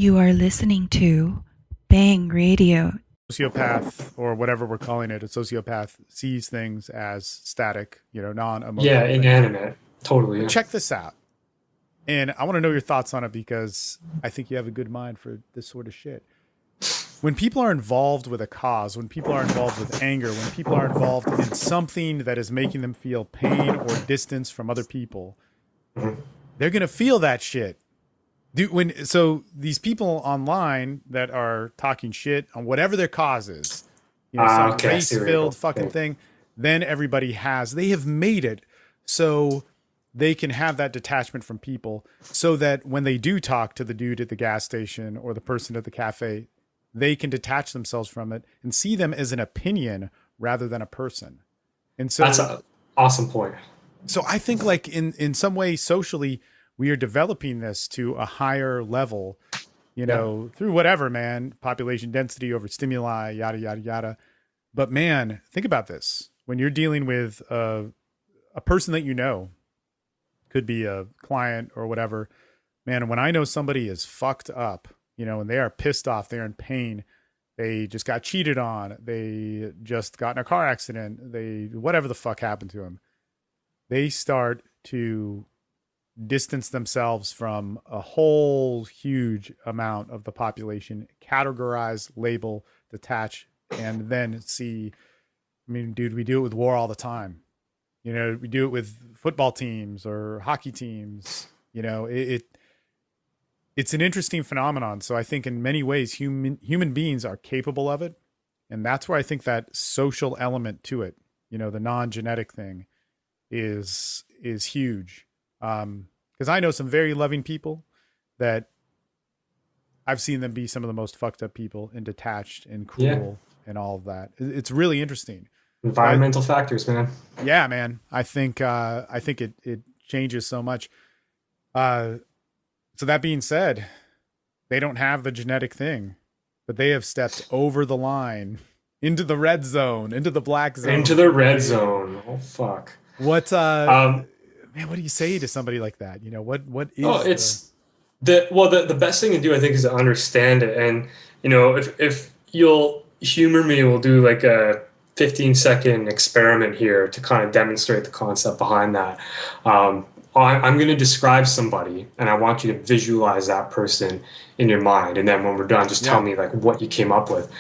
You are listening to Bang Radio. Sociopath, or whatever we're calling it, a sociopath sees things as static, Yeah, non-emotional things. inanimate. Totally. But Yeah. check this out. And I want to know your thoughts on it because I think you have a good mind for this sort of shit. When people are involved with a cause, when people are involved with anger, when people are involved in something that is making them feel pain or distance from other people, they're going to feel that shit. So these people online that are talking shit on whatever their cause is, some Okay, I see where you're race-filled going. fucking Okay. thing, then they have made it so they can have that detachment from people so that when they do talk to the dude at the gas station or the person at the cafe, they can detach themselves from it and see them as an opinion rather than a person. And That's so an awesome point. I think like in some way socially we are developing this to a higher level, Yeah. through whatever, man, population density over stimuli, yada yada yada. But man, think about this. When you're dealing with a person that could be a client or whatever, man, when I know somebody is fucked up, and they are pissed off, they're in pain, they just got cheated on, they just got in a car accident, they whatever the fuck happened to them, they start to distance themselves from a whole huge amount of the population, categorize, label, detach, and then see. I mean, dude, we do it with war all the time. We do it with football teams or hockey teams. It's an interesting phenomenon. So I think in many ways, human beings are capable of it. And that's where I think that social element to it, the non-genetic thing is huge. Because I know some very loving people that I've seen them be some of the most fucked up people and detached and Yeah. cruel and all of that. It's really interesting. Environmental factors, man. Yeah, man. I think it changes so much. So that being said, they don't have the genetic thing, but they have stepped over the line into the red zone, into the black zone. Into the red zone. Oh fuck. What Um. man, what do you say to somebody like that? What Oh, is it's the best thing to do, I think, is to understand it. And if you'll humor me, we'll do like a 15-second experiment here to kind of demonstrate the concept behind that. I'm going to describe somebody, and I want you to visualize that person in your mind. And then when we're done, just tell me like what you came up with.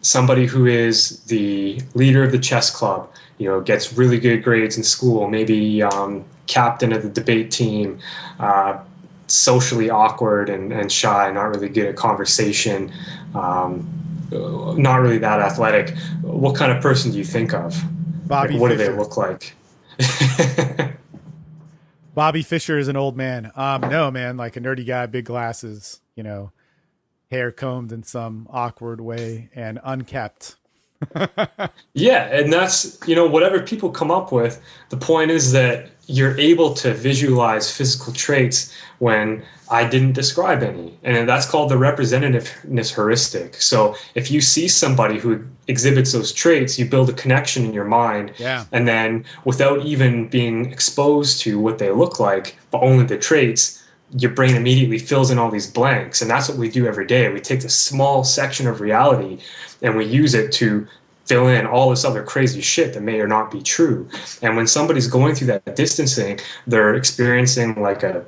Somebody who is the leader of the chess club, gets really good grades in school, maybe captain of the debate team, socially awkward and shy, not really good at conversation, not really that athletic. What kind of person do you think of? Bobby Like, what do Fischer? they look like? Bobby Fischer is an old man. No, man, like a nerdy guy, big glasses, hair combed in some awkward way and unkept. Yeah, and that's, whatever people come up with, the point is that you're able to visualize physical traits when I didn't describe any. And that's called the representativeness heuristic. So if you see somebody who exhibits those traits, you build a connection in your mind. Yeah. And then without even being exposed to what they look like, but only the traits, your brain immediately fills in all these blanks. And that's what we do every day. We take this small section of reality and we use it to fill in all this other crazy shit that may or not be true. And when somebody's going through that distancing, they're experiencing like a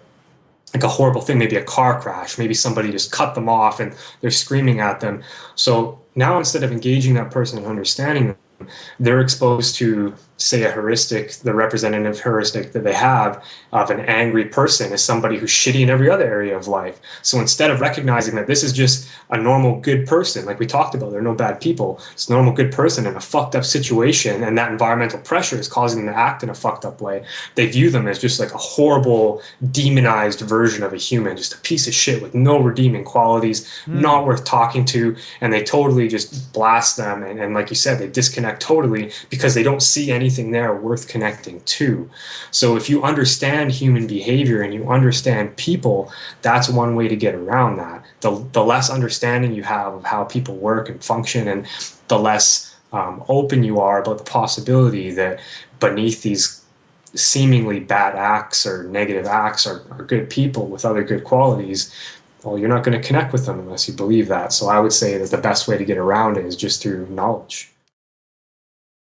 horrible thing, maybe a car crash, maybe somebody just cut them off and they're screaming at them. So now instead of engaging that person and understanding them, they're exposed to, say, a heuristic, the representative heuristic that they have of an angry person is somebody who's shitty in every other area of life. So instead of recognizing that this is just a normal good person, like we talked about, they're no bad people, it's a normal good person in a fucked up situation, and that environmental pressure is causing them to act in a fucked up way, they view them as just like a horrible, demonized version of a human, just a piece of shit with no redeeming qualities, not worth talking to, and they totally just blast them. And like you said, they disconnect totally because they don't see anything there worth connecting to. So if you understand human behavior and you understand people, that's one way to get around that. The less understanding you have of how people work and function, and the less open you are about the possibility that beneath these seemingly bad acts or negative acts are good people with other good qualities, well, you're not going to connect with them unless you believe that. So I would say that the best way to get around it is just through knowledge.